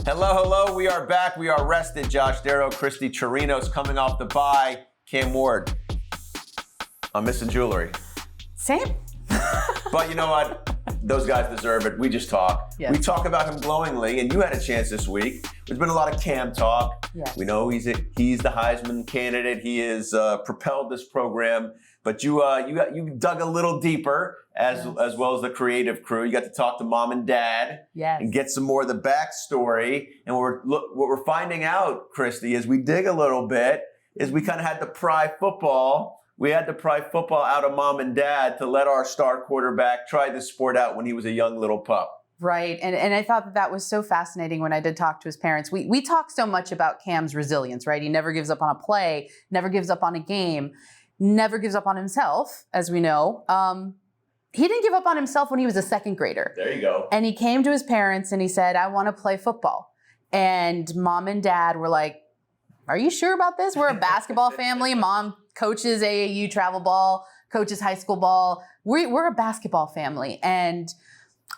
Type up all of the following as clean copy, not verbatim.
Hello. We are back. We are rested. Josh, Darrow and Christy Chirinos coming off the bye. Cam Ward. I'm missing jewelry. Same. But you know what? Those guys deserve it. We just talk. Yes. We talk about him glowingly, and you had a chance this week. There's been a lot of Cam talk. Yes. We know he's the Heisman candidate. He has propelled this program. But you dug a little deeper, as well as the creative crew. You got to talk to mom and dad and get some more of the backstory. And what we're finding out, Christy, as we dig a little bit, is we kind of had to pry football. We had to pry football out of mom and dad to let our star quarterback try this sport out when he was a young little pup. Right. And I thought that was so fascinating when I did talk to his parents. We talk so much about Cam's resilience, right? He never gives up on a play, never gives up on a game, never gives up on himself, as we know. He didn't give up on himself when he was a second grader. There you go. And he came to his parents and he said, I want to play football. And mom and dad were like, are you sure about this? We're a basketball family. Mom coaches AAU travel ball, coaches high school ball. We're a basketball family. And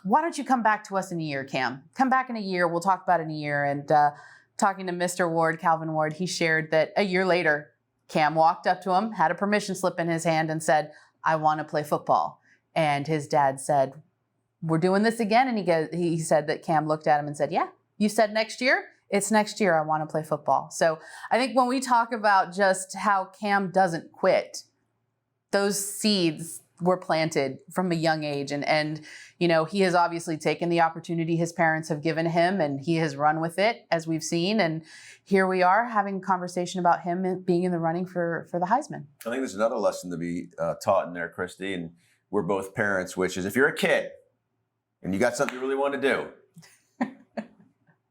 why don't you come back to us in a year, Cam? Come back in a year. We'll talk about it in a year. And talking to Mr. Ward, Calvin Ward, he shared that a year later, Cam walked up to him, had a permission slip in his hand and said, I want to play football. And his dad said, we're doing this again. And he said that Cam looked at him and said, yeah, you said next year? It's next year. I want to play football. So I think when we talk about just how Cam doesn't quit, those seeds were planted from a young age. And you know, he has obviously taken the opportunity his parents have given him and he has run with it, as we've seen. And here we are having a conversation about him being in the running for the Heisman. I think there's another lesson to be taught in there, Christy, and we're both parents, which is if you're a kid and you got something you really want to do,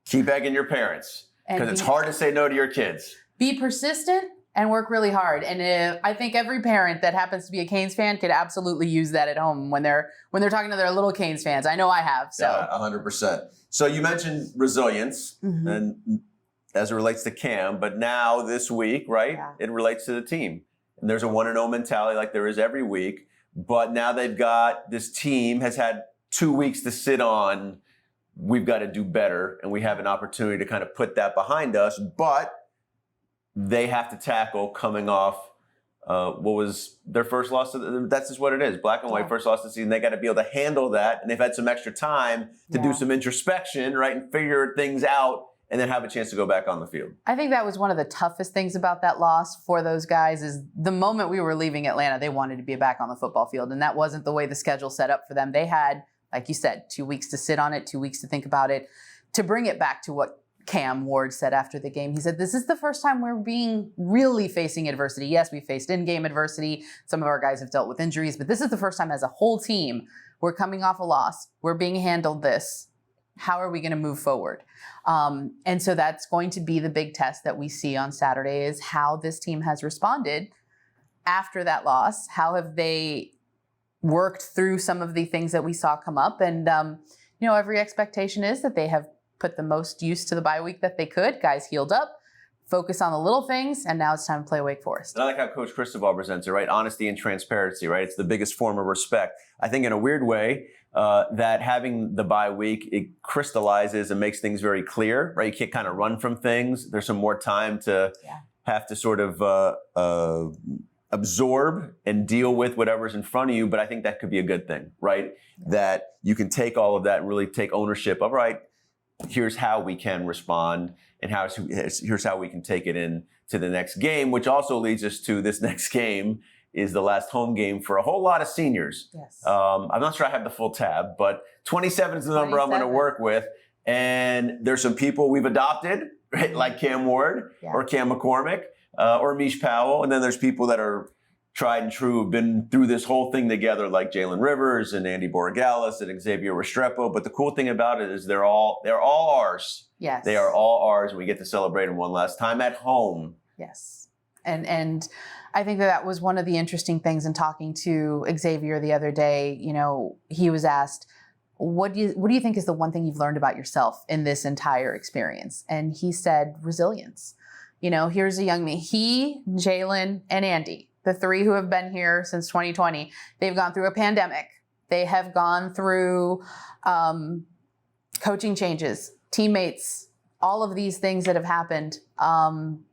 keep begging your parents, because it's hard to say no to your kids. Be persistent and work really hard. And I think every parent that happens to be a Canes fan could absolutely use that at home when they're talking to their little Canes fans. I know I have. So. Yeah, 100%. So you mentioned resilience, and as it relates to Cam, but now this week, right, it relates to the team. And there's a 1-0 mentality like there is every week. But now this team has had 2 weeks to sit on. We've got to do better, and we have an opportunity to kind of put that behind us, but they have to tackle coming off what was their first loss. That's just what it is. Black and white, first loss of the season. They got to be able to handle that, and they've had some extra time to do some introspection, right, and figure things out, and then have a chance to go back on the field. I think that was one of the toughest things about that loss for those guys is the moment we were leaving Atlanta, they wanted to be back on the football field, and that wasn't the way the schedule set up for them. They had, like you said, 2 weeks to sit on it, 2 weeks to think about it, to bring it back to what Cam Ward said after the game. He said, this is the first time we're really facing adversity. Yes, we faced in-game adversity. Some of our guys have dealt with injuries, but this is the first time as a whole team, we're coming off a loss. We're being handled this. How are we going to move forward? And so that's going to be the big test that we see on Saturday is how this team has responded after that loss. How have they worked through some of the things that we saw come up? And, every expectation is that they have put the most use to the bye week that they could. Guys healed up, focus on the little things, and now it's time to play Wake Forest. And I like how Coach Cristobal presents it, right? Honesty and transparency, right? It's the biggest form of respect. I think in a weird way, that having the bye week, it crystallizes and makes things very clear, right? You can't kind of run from things. There's some more time to have to sort of absorb and deal with whatever's in front of you. But I think that could be a good thing, right? Yeah. That you can take all of that and really take ownership of, right, here's how we can respond and here's how we can take it in to the next game, which also leads us to this next game is the last home game for a whole lot of seniors. Yes. I'm not sure I have the full tab, but 27 is the number I'm going to work with. And there's some people we've adopted, right? Like Cam Ward or Cam McCormick or Mish Powell. And then there's people that are tried and true, have been through this whole thing together, like Jalen Rivers and Andy Borregales and Xavier Restrepo. But the cool thing about it is they're all ours. Yes. They are all ours, and we get to celebrate them one last time at home. Yes. And I think that was one of the interesting things in talking to Xavier the other day. He was asked, what do you think is the one thing you've learned about yourself in this entire experience? And he said, resilience. Here's a young man, he, Jalen, and Andy, the three who have been here since 2020, they've gone through a pandemic. They have gone through coaching changes, teammates all of these things that have happened, and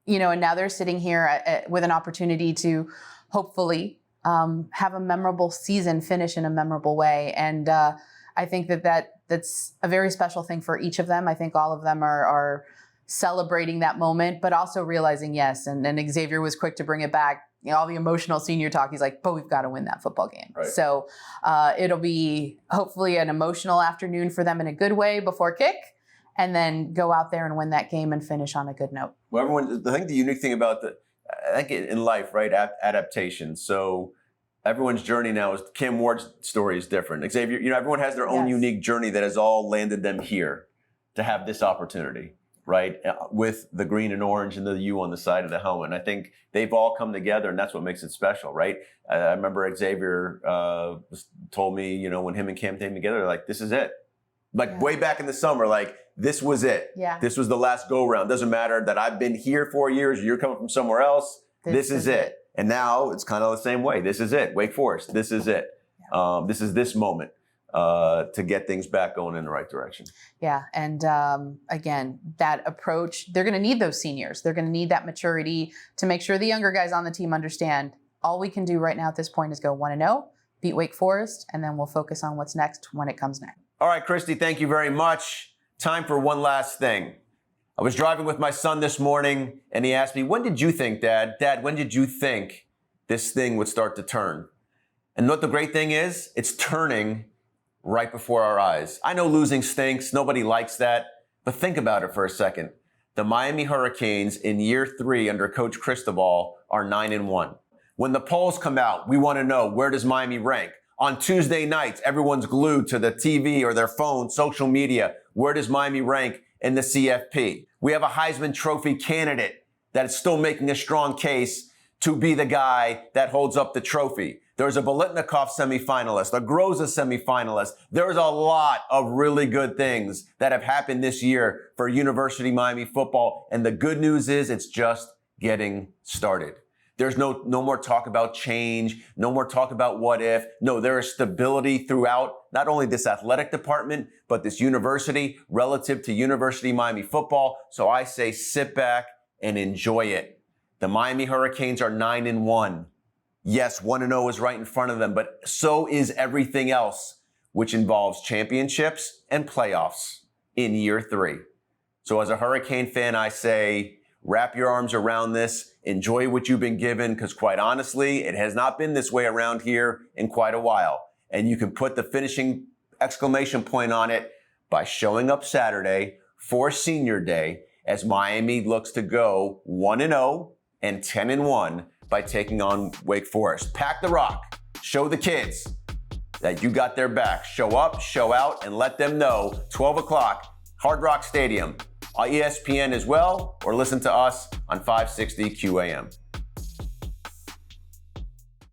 now they're sitting here with an opportunity to hopefully have a memorable season, finish in a memorable way. And I think that's a very special thing for each of them. I think all of them are celebrating that moment, but also realizing, yes, and Xavier was quick to bring it back. All the emotional senior talk, he's like, but we've got to win that football game. Right. So it'll be hopefully an emotional afternoon for them in a good way before kick, and then go out there and win that game and finish on a good note. Well, I think the unique thing about I think in life, right, adaptation. So everyone's journey now is, Cam Ward's story is different. Xavier, everyone has their own unique journey that has all landed them here to have this opportunity, right, with the green and orange and the U on the side of the helmet. And I think they've all come together, and that's what makes it special, right? I remember Xavier told me, when him and Cam came together, like, this is it. Like way back in the summer, like, this was it. Yeah. This was the last go round. Doesn't matter that I've been here 4 years, you're coming from somewhere else. This is it. And now it's kind of the same way. This is it. Wake Forest. This is it. Yeah. This is this moment to get things back going in the right direction. Yeah. And again, that approach, they're going to need those seniors. They're going to need that maturity to make sure the younger guys on the team understand all we can do right now at this point is go 1-0, beat Wake Forest, and then we'll focus on what's next when it comes next. All right, Christy, thank you very much. Time for one last thing. I was driving with my son this morning, and he asked me, when did you think, Dad, when did you think this thing would start to turn? And what the great thing is, it's turning right before our eyes. I know losing stinks. Nobody likes that. But think about it for a second. The Miami Hurricanes in year 3 under Coach Cristobal are 9-1. When the polls come out, we want to know, where does Miami rank? On Tuesday nights, everyone's glued to the TV or their phone, social media. Where does Miami rank in the CFP? We have a Heisman Trophy candidate that is still making a strong case to be the guy that holds up the trophy. There's a Biletnikoff semifinalist, a Groza semifinalist. There's a lot of really good things that have happened this year for University of Miami football. And the good news is it's just getting started. There's no more talk about change, no more talk about what if. No, there is stability throughout not only this athletic department, but this university relative to University of Miami football. So I say sit back and enjoy it. The Miami Hurricanes are 9-1. Yes, 1-0 is right in front of them, but so is everything else, which involves championships and playoffs in year 3. So as a Hurricane fan, I say, wrap your arms around this. Enjoy what you've been given, because quite honestly, it has not been this way around here in quite a while. And you can put the finishing exclamation point on it by showing up Saturday for Senior Day as Miami looks to go 1-0 and 10-1 by taking on Wake Forest. Pack the rock. Show the kids that you got their back. Show up, show out, and let them know. 12 o'clock, Hard Rock Stadium. On ESPN as well, or listen to us on 560 QAM.